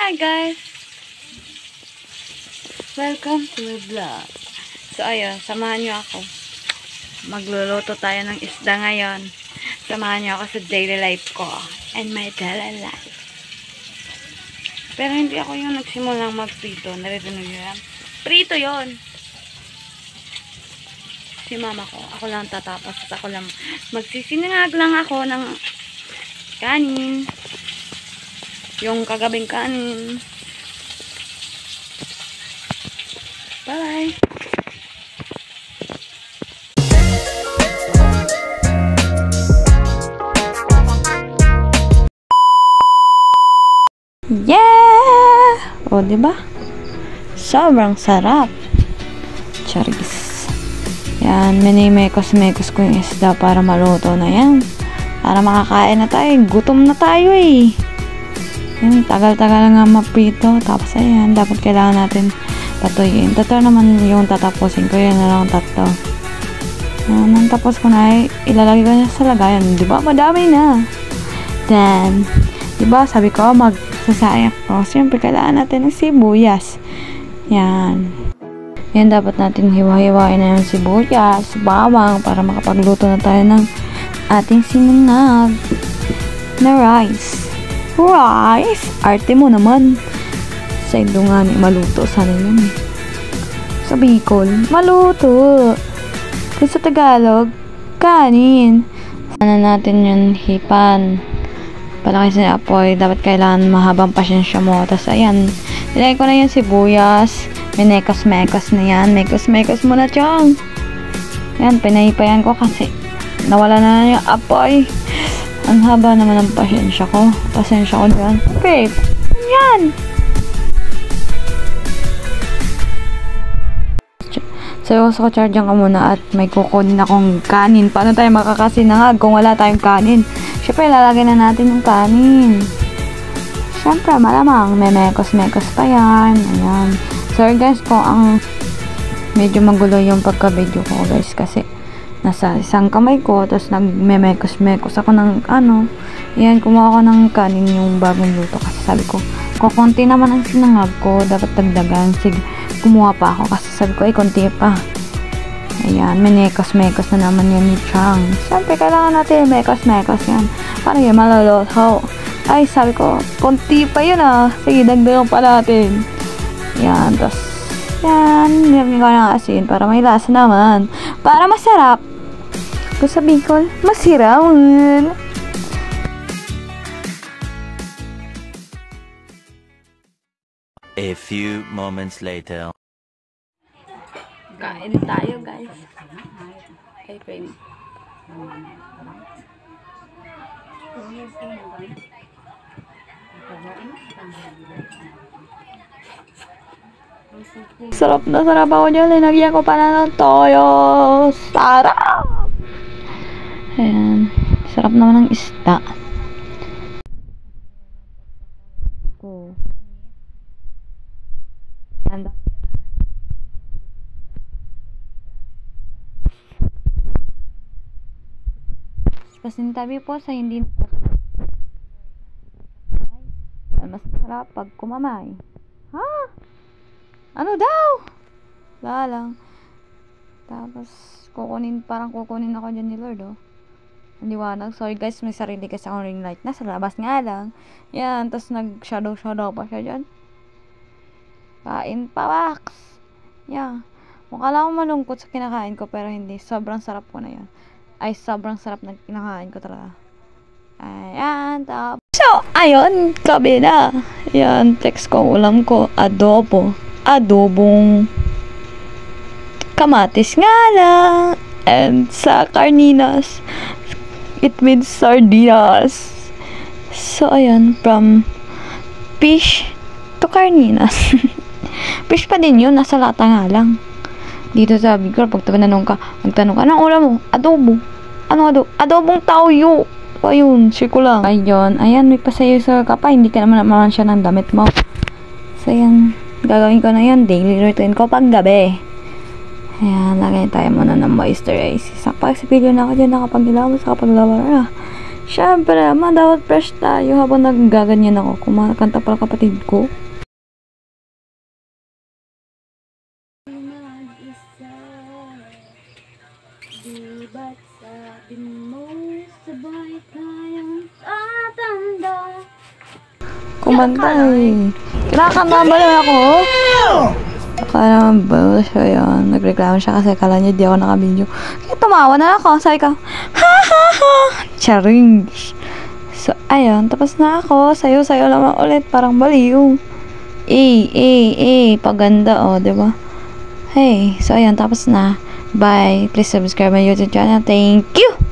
Hi guys! Welcome to my vlog. So ayun, samahan nyo ako. Magluluto tayo ng isda ngayon. Samahan nyo ako sa daily life ko. And my daily life. Pero hindi ako yung nagsimulang magprito. Naririnig nyo yan? Prito yon. Si mama ko. Ako lang tatapos. At ako lang magsisinangag lang ako ng kanin. Yung kagabing kanin. Bye-bye. Yeah! O, diba? Sobrang sarap. Charis. Yan, minimekos-mekos ko yung isda para maluto na yan. Para makakain na tayo. Gutom na tayo eh. Yan, tagal-tagal nga maprito. Tapos ayan, dapat kailangan natin patuyin. Tatlo naman yung tatapusin ko. Yan na lang tatlo. Nang tapos ko na, ilalagay ko na sa lagayan. Diba? Madami na. Then, diba? Sabi ko, magsasayang ko. Siyempre, kailangan natin ng sibuyas. Yan. Yan, dapat natin hiwa-hiwain na yung sibuyas, bawang, para makapagluto na tayo ng ating sinangag na rice. Rice! Arte mo naman. Sa Indungani, maluto. Sana yun. Sa Bicol, maluto. Kung sa Tagalog, kanin. Sana natin yun hipan. Palaki sa apoy. Dapat kailangan mahabang pasyensya mo. Tapos ayan, nilagay ko na yung sibuyas. Minekos-mekos na yan. Mekos-mekos mo na, chong. Ayan, pinahipayan ko kasi nawala na yung apoy. Ang haba naman ng pasensya ko. Pasensya ko dyan. Okay. Yan. So, gusto ko chargean ka muna at may kukunin akong kanin. Paano tayo makakasinangag kung wala tayong kanin? Siyempre, lalagay na natin yung kanin. Siyempre, malamang. May mekos-mekos pa yan. Ayan. Sorry guys kung ang medyo magulo yung pagka-video ko guys. Kasi nasa isang kamay ko. Tapos nag-mekos-mekos ako ng ano. Ayan, kumuha ko ng kanin yung bagong luto. Kasi sabi ko, kukunti naman ang sinangag ko. Dapat dagdagan. Sige. Kumuha pa ako kasi sabi ko ay konti pa. Ayan, may mekos-mekos na naman yan ni Chang. Siyempre, kailangan natin mekos-mekos yan. Para yung maluluto. Ay, sabi ko, konti pa yun ah. Sige, dagdagan pa natin. Yan, tapos, yan, nilagyan ko ng asin para may lasa naman. Para masarap. Kung sa Bicol, masirawan. A few moments later. Kain tayo guys. Kay Frame. Sarap na sarap ako dyan. Linagyan ko pa na ng toyo. Sarap! Ayan. Sarap naman ng isda. Oh. Pasintabi po sa hindi mas masarap pag kumamay. Ha? Ano daw? Wala lang. Tapos parang kukunin ako dyan ni Lord oh. Ang liwanag. Sorry guys, may sarili kasi akong ring light. Nasa labas nga lang. Yan, tapos nag-shadow pa siya dyan. Kain pa, wax. Yeah. Mukha lang akong malungkot sa kinakain ko, pero hindi. Sobrang sarap ko na yan. Ay, sobrang sarap na kinakain ko talaga. Ayan, top. So, ayun, gabi na. Ayan, text ko, ulam ko, adobo. Adobong kamatis nga lang. And sa carninas, it means sardinas. So, ayan, from fish to carninas. Fish pa din yun, nasa lata nga lang. Dito sa Bicol, pag nagtanong ka, anong ulam mo? Adobo. Ano adobo? Adobong tauyo. Ayun, siko lang. Ayun, ayan, may pasayo-sayo ka pa. Hindi ka naman siya ng damit mo. So, ayan, gagawin ko na yun. Daily routine ko pag gabi. Ayan, lagay tayo muna ng moisturize. Sakpa, sa video na ako dyan, nakapag-ilabas, nakapag-labar na. Siyempre naman, dapat fresh tayo habang nagaganyan ako. Kumakanta pala kapatid ko. Di ba't sabi mo sabay tayong tatanda? Kumanta eh. Kinakanta ba naman ako? Akala naman ba siya yun? Nagreklamo siya kasi akala niya di ako nakabidyo. Kaya tumawa na ako. Sabi ko, ha ha ha! Charing! So, ayun. Tapos na ako. Sayo-sayo naman ulit. Parang baliw. Paganda oh, diba? Hey, so ayun. Tapos na. Bye. Please subscribe my YouTube channel. Thank you!